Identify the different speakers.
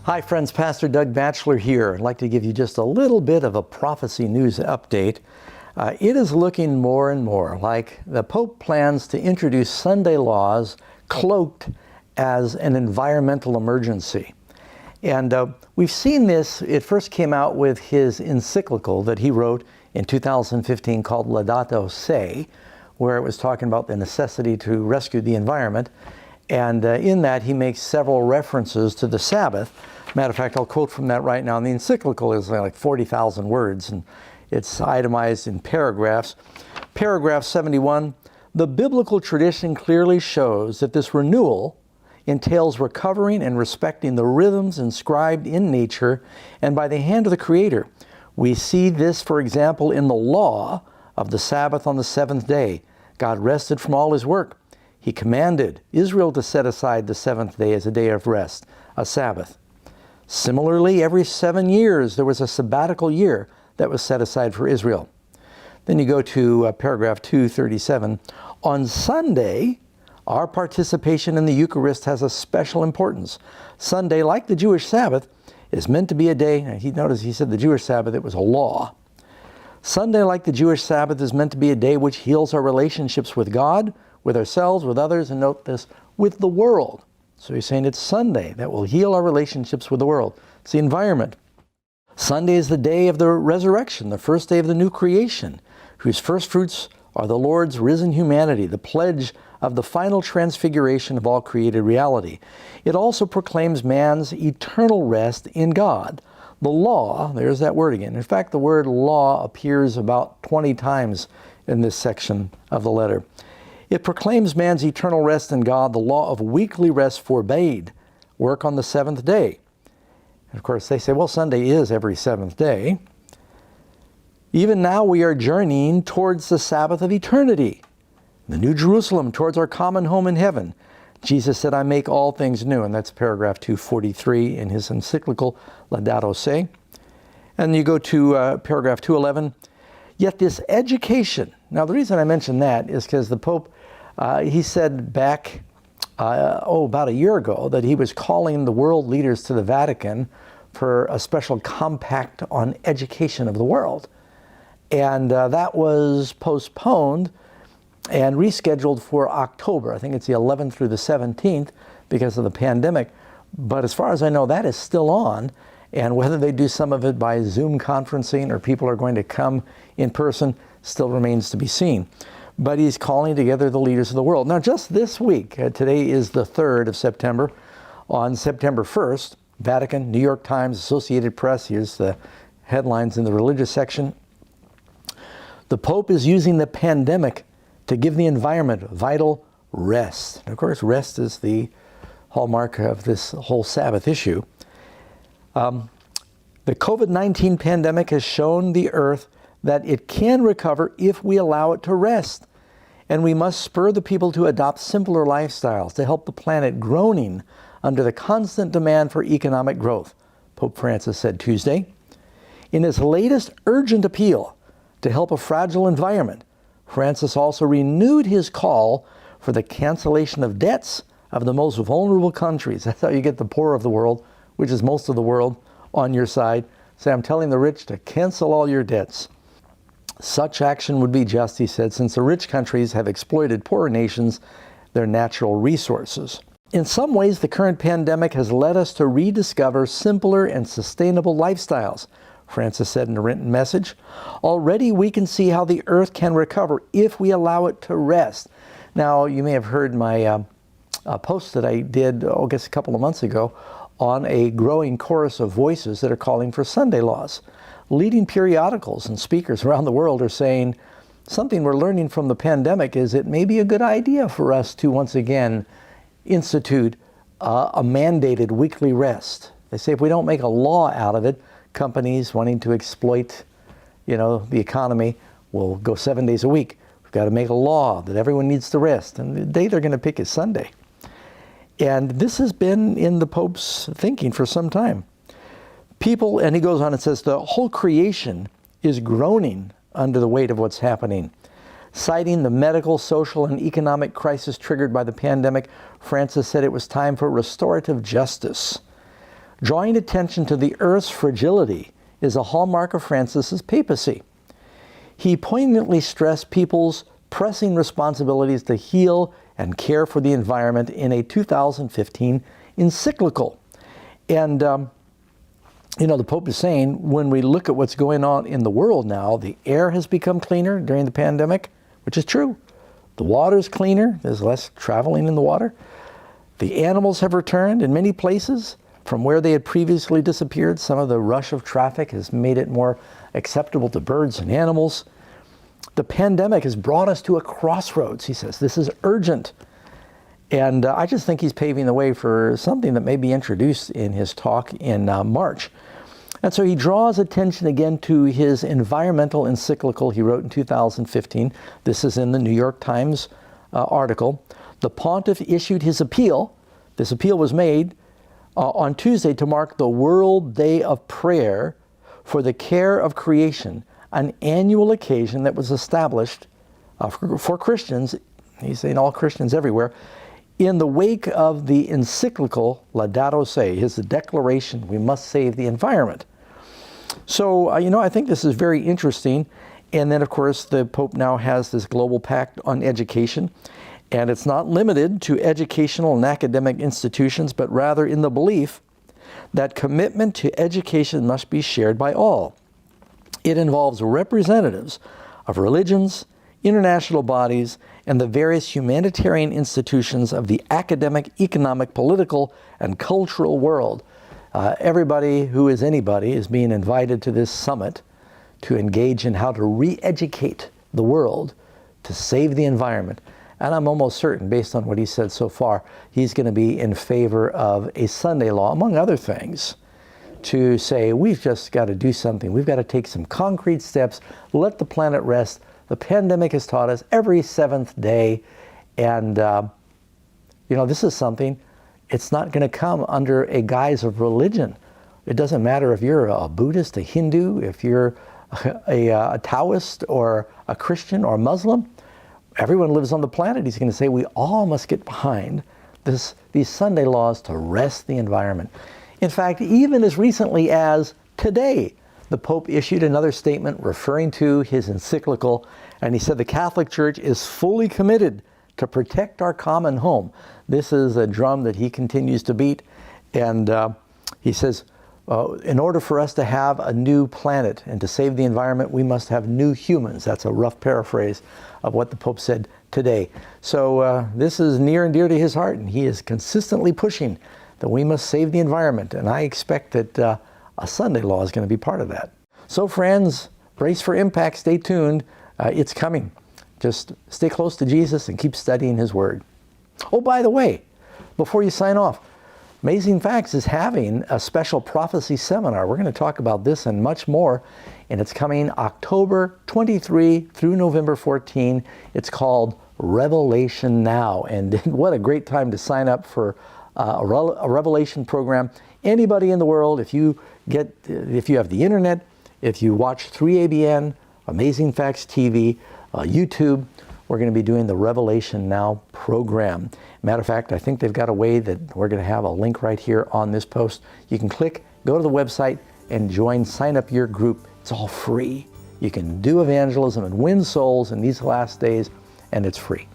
Speaker 1: Hi friends, Pastor Doug Batchelor here. I'd like to give you just a little bit of a prophecy news update. It is looking more and more like the Pope plans to introduce Sunday laws cloaked as an environmental emergency. And we've seen this. It first came out with his encyclical that he wrote in 2015 called Laudato Si, where it was talking about the necessity to rescue the environment. And in that, he makes several references to the Sabbath. Matter of fact, I'll quote from that right now. And the encyclical is like 40,000 words, and it's itemized in paragraphs. Paragraph 71, the biblical tradition clearly shows that this renewal entails recovering and respecting the rhythms inscribed in nature and by the hand of the Creator. We see this, for example, in the law of the Sabbath on the seventh day. God rested from all his work. He commanded Israel to set aside the seventh day as a day of rest, a Sabbath. Similarly, every 7 years there was a sabbatical year that was set aside for Israel. Then you go to paragraph 237. On Sunday, our participation in the Eucharist has a special importance. Sunday, like the Jewish Sabbath, is meant to be a day. He said the Jewish Sabbath, it was a law. Sunday, like the Jewish Sabbath, is meant to be a day which heals our relationships with God, with ourselves, with others, and note this, with the world. So he's saying it's Sunday that will heal our relationships with the world. It's the environment. Sunday is the day of the resurrection, the first day of the new creation, whose first fruits are the Lord's risen humanity, the pledge of the final transfiguration of all created reality. It also proclaims man's eternal rest in God. The law, there's that word again. In fact, the word law appears about 20 times in this section of the letter. It proclaims man's eternal rest in God. The law of weekly rest forbade work on the seventh day. And of course, they say, well, Sunday is every seventh day. Even now we are journeying towards the Sabbath of eternity, the New Jerusalem, towards our common home in heaven. Jesus said, I make all things new. And that's paragraph 243 in his encyclical Laudato Si. And you go to paragraph 211. Yet this education, now the reason I mention that is because the Pope, he said back, about a year ago, that he was calling the world leaders to the Vatican for a special compact on education of the world. And that was postponed and rescheduled for October. I think it's the 11th through the 17th because of the pandemic. But as far as I know, that is still on. And whether they do some of it by Zoom conferencing or people are going to come in person still remains to be seen. But he's calling together the leaders of the world. Now, just this week, today is the 3rd of September. On September 1st, Vatican, New York Times, Associated Press, here's the headlines in the religious section. The Pope is using the pandemic to give the environment vital rest. And of course, rest is the hallmark of this whole Sabbath issue. The COVID-19 pandemic has shown the earth that it can recover if we allow it to rest. And we must spur the people to adopt simpler lifestyles to help the planet groaning under the constant demand for economic growth, Pope Francis said Tuesday. In his latest urgent appeal to help a fragile environment, Francis also renewed his call for the cancellation of debts of the most vulnerable countries. That's how you get the poor of the world, which is most of the world, on your side. Say, I'm telling the rich to cancel all your debts. Such action would be just, he said, since the rich countries have exploited poorer nations, their natural resources. In some ways, the current pandemic has led us to rediscover simpler and sustainable lifestyles, Francis said in a written message. Already we can see how the earth can recover if we allow it to rest. Now, you may have heard my post that I did, I guess a couple of months ago, on a growing chorus of voices that are calling for Sunday laws. Leading periodicals and speakers around the world are saying something we're learning from the pandemic is it may be a good idea for us to once again institute a mandated weekly rest. They say if we don't make a law out of it, companies wanting to exploit, the economy will go 7 days a week. We've got to make a law that everyone needs to rest. And the day they're going to pick is Sunday. And this has been in the Pope's thinking for some time. People, and he goes on and says, the whole creation is groaning under the weight of what's happening. Citing the medical, social, and economic crisis triggered by the pandemic, Francis said it was time for restorative justice. Drawing attention to the earth's fragility is a hallmark of Francis's papacy. He poignantly stressed people's pressing responsibilities to heal and care for the environment in a 2015 encyclical. And, the Pope is saying, when we look at what's going on in the world now, the air has become cleaner during the pandemic, which is true. The water's cleaner. There's less traveling in the water. The animals have returned in many places from where they had previously disappeared. Some of the rush of traffic has made it more acceptable to birds and animals. The pandemic has brought us to a crossroads, he says. This is urgent. And I just think he's paving the way for something that may be introduced in his talk in March. And so he draws attention again to his environmental encyclical he wrote in 2015. This is in the New York Times article. The pontiff issued his appeal. This appeal was made on Tuesday to mark the World Day of Prayer for the Care of Creation, an annual occasion that was established for Christians, he's saying all Christians everywhere, in the wake of the encyclical Laudato Si', his declaration, we must save the environment. So, I think this is very interesting. And then, of course, the Pope now has this global pact on education. And it's not limited to educational and academic institutions, but rather in the belief that commitment to education must be shared by all. It involves representatives of religions, international bodies, and the various humanitarian institutions of the academic, economic, political, and cultural world. Everybody who is anybody is being invited to this summit to engage in how to re-educate the world to save the environment. And I'm almost certain, based on what he said so far, he's going to be in favor of a Sunday law, among other things, to say we've just got to do something. We've got to take some concrete steps, let the planet rest. The pandemic has taught us every seventh day. And, this is something, it's not going to come under a guise of religion. It doesn't matter if you're a Buddhist, a Hindu, if you're a Taoist or a Christian or Muslim. Everyone lives on the planet. He's going to say we all must get behind these Sunday laws to rest the environment. In fact, even as recently as today, the Pope issued another statement referring to his encyclical, and he said the Catholic Church is fully committed to protect our common home. This is a drum that he continues to beat, and he says, in order for us to have a new planet and to save the environment, we must have new humans. That's a rough paraphrase of what the Pope said today. So this is near and dear to his heart, and he is consistently pushing that we must save the environment. And I expect that a Sunday law is going to be part of that. So friends, brace for impact. Stay tuned. It's coming. Just stay close to Jesus and keep studying his word. Oh, by the way, before you sign off, Amazing Facts is having a special prophecy seminar. We're going to talk about this and much more, and it's coming October 23 through November 14. It's called Revelation Now, and what a great time to sign up for a Revelation program. Anybody in the world, if you have the internet, if you watch 3ABN, Amazing Facts TV, YouTube, we're going to be doing the Revelation Now program. Matter of fact, I think they've got a way that we're going to have a link right here on this post. You can click, go to the website, and sign up your group. It's all free. You can do evangelism and win souls in these last days, and it's free.